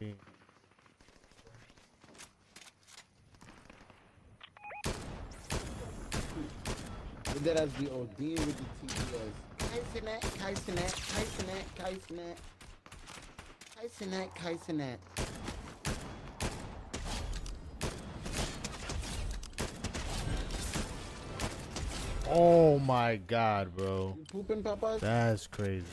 And that as the OD with the TPS. Kaisenet, Kaisenet, Kaisenet, Kaisenet. Kaisenet, Kaisenet. Oh my god, bro. You pooping, Papas? That's crazy.